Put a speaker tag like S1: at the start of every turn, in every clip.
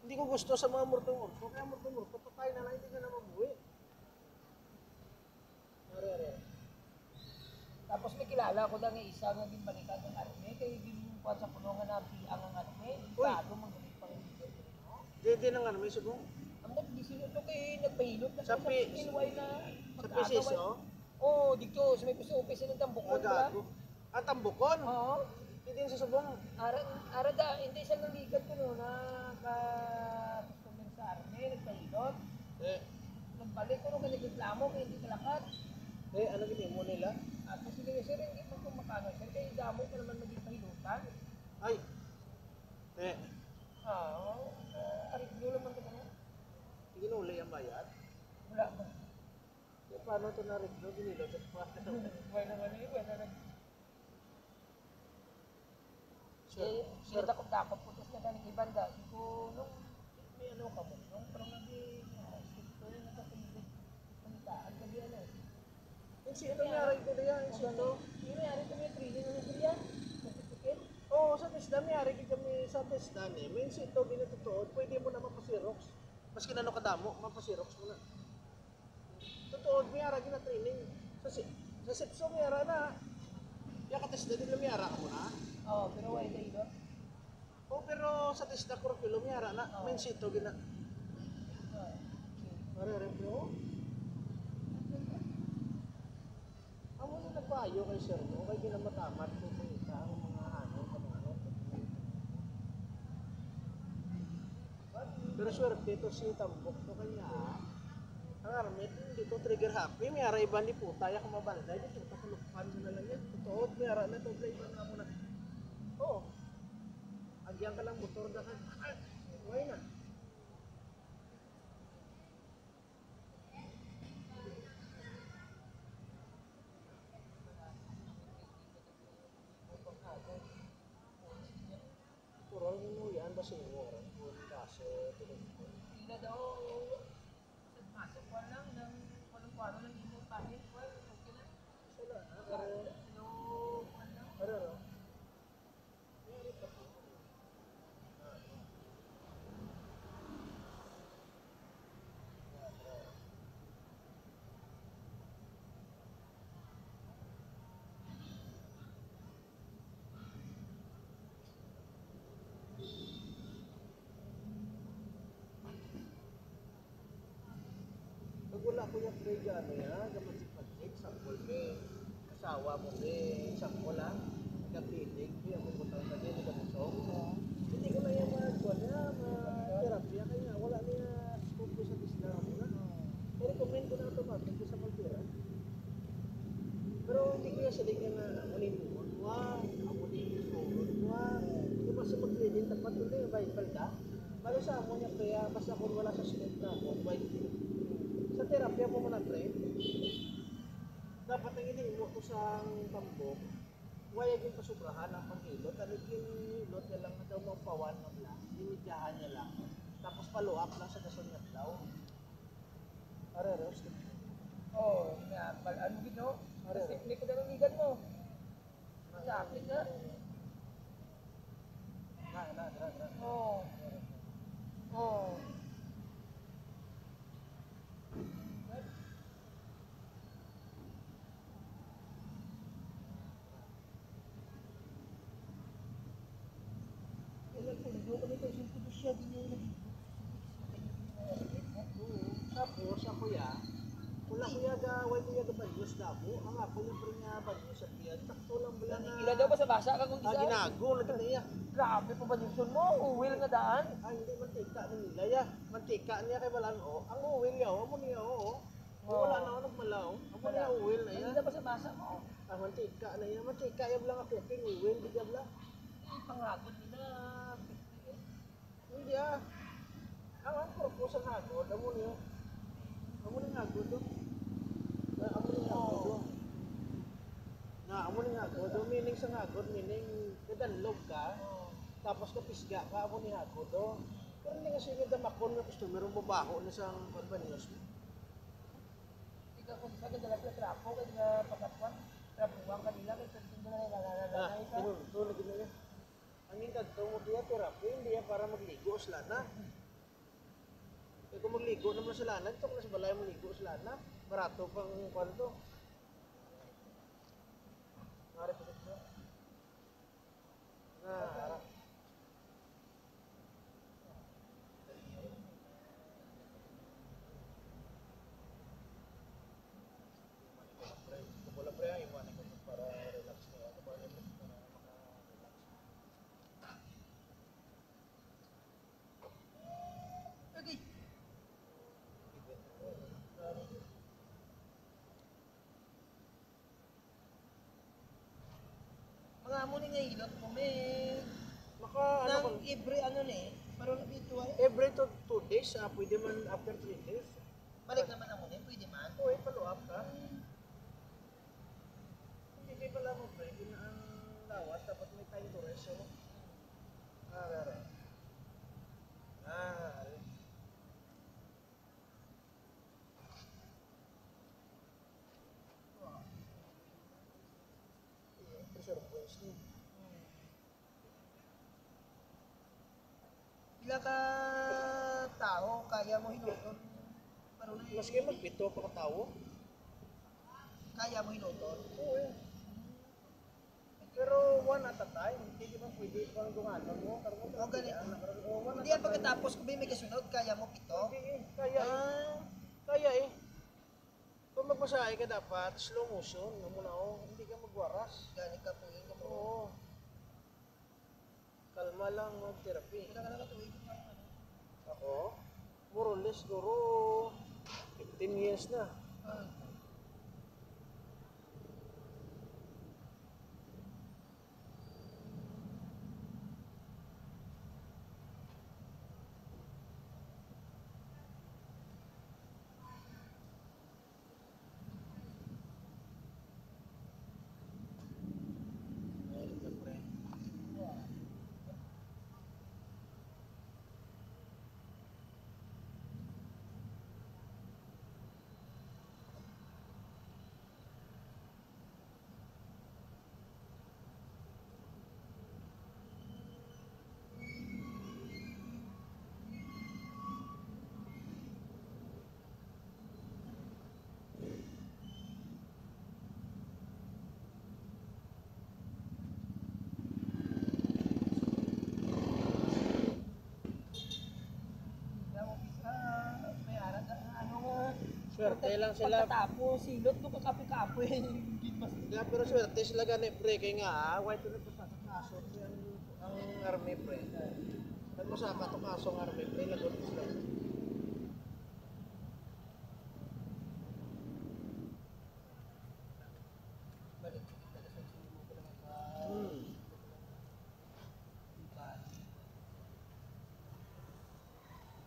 S1: Hindi ko gusto sa mga murto-murto. Kaya murto-murto, patay na lang, hindi ka na mabuhi. Are.
S2: Tapos may kilala ko lang isa nga din balikan ng arme, kaya din yung sa punungan na piang ang arme, lalo magaling pang leader ko rin, no?
S1: Di na nga naman subong.
S2: Ang nagdisino to kay nagpahilot na
S1: Sa
S2: ilway na
S1: sa PCS, oh?
S2: Oo, dito sa may office ng Tambukon ba?
S1: Magago. Ang tambukon?
S2: Oo.
S1: Hindi din sa subong.
S2: Arada, hindi siya naligat ko no, na customer sa arme, nagpahilot. Nagbalik ko nung nagreklamo, kaya hindi kalakat.
S1: Ano gini mo nila?
S2: At kasi nga sir, hindi pa kung makano sir, kaya damo ko naman maging pahilutan.
S1: Ay.
S2: Oo, ariglo naman ka na.
S1: Hindi uli ang bayad.
S2: Wala ba?
S1: Paano ito na-review? Ginilot at pa.
S2: Buwan naman eh, buwan na
S1: Sir,
S2: dakot-dakot po, tapos na galing ibanda. Ko, nung may ano ka mo, nung parang ito yung nakapagigit. Panitaan ka di ano.
S1: yung si ano nangyari ko diyan? Yung si ito?
S2: Yung nangyari kami yung training na siya, certificate.
S1: Oo, sa TESDA, nangyari kami sa TESDA ni. May si ito, ginatutuod, pwede mo na mapasirox. Mas kinano kadamo, mapasirox mo na. Tutuod, mayara gina-training. Sa SIPSO, mayara na. Kaya ka TESDA din na mayara ka mo na.
S2: Oo, pero wala kayo doon.
S1: Oo, pero sa TESDA curriculum, mayara na. May si ito, gina. Mare-review. Amo na nagpayo kay sir mo, kay ginamatamat kung mangita ang mga ano, kamano. Pero swerte ito si Tambok to kanya. Ang armit, dito trigger happy, may ara iba ni puta, ya kumabalday, dito takulukpan mo na lang yan. Totoo, may ara na to, play ba na mo na. Oo. Agyan ka lang motor na ka. Huwag na. Kurang mo yan, basta yung orang kung kaso tulog ko.
S2: Sila daw, masok ko lang ng kwano ng imong kahit, well, okay na.
S1: Sila na, pero, mayari pa po. Pag wala ko yung trade ano yan, gaman si Patrick, sampol me, asawa mo me, sampol lang, nagkapilig, kaya mo butang ka din, nagkabusong. Hindi ko na yung mag-kuhan niya, ma-therapy, kaya wala niya scope sa disla mo na. I-recommend ko na ito ba, thank you sa pagtira. Pero hindi ko yung saling nga amunin mo, amunin mo, hindi pa sa mag-reading, tapat ko na yung Bible ka. Balo sa amo niya kaya, basta kung wala sa sunod na ako, sa terapya mo muna, pre, dapat ang iniimo ko sa Tambok, huwag yung pasubrahan ang paghilot, ano yung hilot niya lang na daw magpawan ng lang, dinidyahan niya lang, tapos paluap lang sa kasunod daw. Areros.
S2: Oo, ano gino? Hindi ko na namigan mo. Sakit na. Oo. Oo. Nagpulido kami kasi yung pulis siya, di niya
S1: Tapos ako ya, wala ko ya gawin ko ya gabanyos dabo, ang ako yung pre nga banyos sa tiyan, takto lang bala na.
S2: Ila daw ba sa basa ka kung isa?
S1: Ginago, nagkaniya.
S2: Grabe pa ba yung mo? Uwil nga daan?
S1: Ay, hindi mantika na nila ya. Mantika niya kay balan o. Ang uwil ya, amo niya o. Wala na ako nagmalaw. Amo niya uwil na ya.
S2: Hindi ba sa basa mo?
S1: Ang mantika na ya, mantika ya lang ako king uwil di bla.
S2: Pangagod nila.
S1: Hindi ah. Ang purpose ng hagod, amo niya. Amo niya hagod do. Amo niya hagod. Amo niya hagod, meaning sa hagod, meaning kadanlog ka. Tapos kapisga ka, amo niya hagod do. Pero hindi nga siya damakon nga customer mo baho na sa banyos.
S2: Ikaw kung sa kadalas na trapo, kaya pagkatwan, trapuan kanila, kaya pagkatwan na nalalala ka.
S1: Tulog na yan. Ang yung kadto mo diya therapy, hindi yan para magligo sila na. Kaya kung magligo naman sa lana, ito kung nasa balay magligo sa lana, barato pang kwanto. Harap ito mo. Harap. Wala pre, iwanan ko para relax na ako. Para relax na maka-relax.
S2: Okay. Mga amo ni nga ilot mo, may...
S1: Maka, ano
S2: Nang
S1: ko,
S2: every ano ni, parang dito ay...
S1: every 2 days, pwede man after 3 days.
S2: Balik naman amo ni, pwede man.
S1: Oo, follow up ka. Hindi pala mo pre, yun ang lawas, dapat may time to rest. So, rara. Ah, pressure points ni.
S2: Pila ka tao kaya mo hinuton? Parang na
S1: Mas kayo magpito pa katao.
S2: kaya mo hinuton?
S1: Oo eh. Pero one at a time, hindi ba pwede pang dunganan mo?
S2: O ganito.
S1: One
S2: Hindi
S1: at a
S2: yan
S1: time.
S2: pagkatapos kung may kasunod, kaya mo pito?
S1: Hindi eh, kaya eh. Kaya eh. Kung magmasahe ka dapat, slow motion, muna hindi ka magwaras.
S2: Gani ka po yun.
S1: Oo. Kalma lang mag-therapy.
S2: Wala ka nakatuwid.
S1: Ako, more or less, siguro 15 years na.
S2: May aral ka ano nga.
S1: Swerte lang sila.
S2: Pagkatapos, silot no kakapi-kapi. Hindi mas...
S1: Yeah, pero swerte sila ganit pre, kaya nga white na pa sa kaso ang army pre. Nagmasaka to kaso ang army pre, lagot sila.
S2: Balik.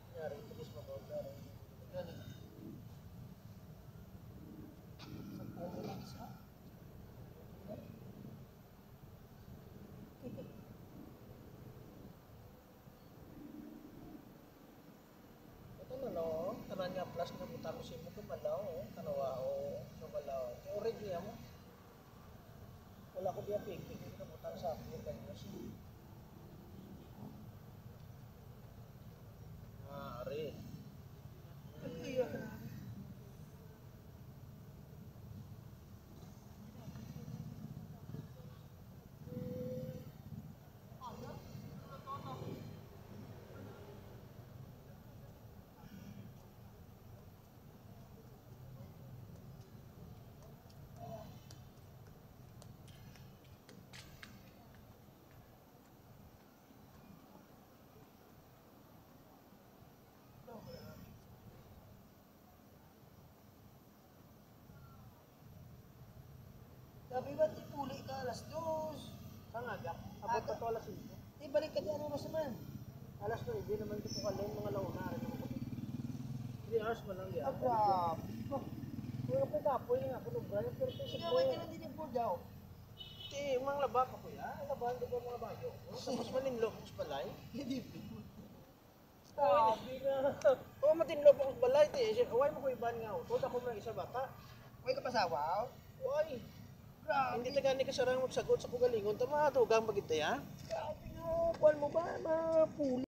S1: Nangyari, bilis mo ko.
S2: Gani. Sa puno isa.
S1: Ito na no, tanan nga plus na butang si mo kumalaw, kanawa o kumalaw. Teorig niya mo. Wala ko diya pig na butang sa akin kanina si. Ari.
S2: Sabi ba, puli ka alas 2.
S1: Saan aga? Abot pa to alas 5.
S2: Balik ka dyan, ano naman?
S1: Alas 9, hindi naman ito kalin, mga launa rin naman ko. 3 hours man lang yan.
S2: Ah, grabe.
S1: Kung kapag kapoy nga ako nung brand, pero kasi
S2: Sinaway ka lang din yung pool daw.
S1: mga laba ka po ya, laban di ba mga bayo. Tapos maninlok ko sa balay.
S2: Hindi.
S1: Sabi na. Oo, matinlok ako sa balay. Away mo ko iban nga ako. Ako na isa bata.
S2: May kapasawa?
S1: Uy,
S2: Grabe.
S1: hindi taga ni kasarang magsagot sa kugalingon. Tama, tugang bagit ya.
S2: Grabe nga. Kuhan mo ba? Mga puli.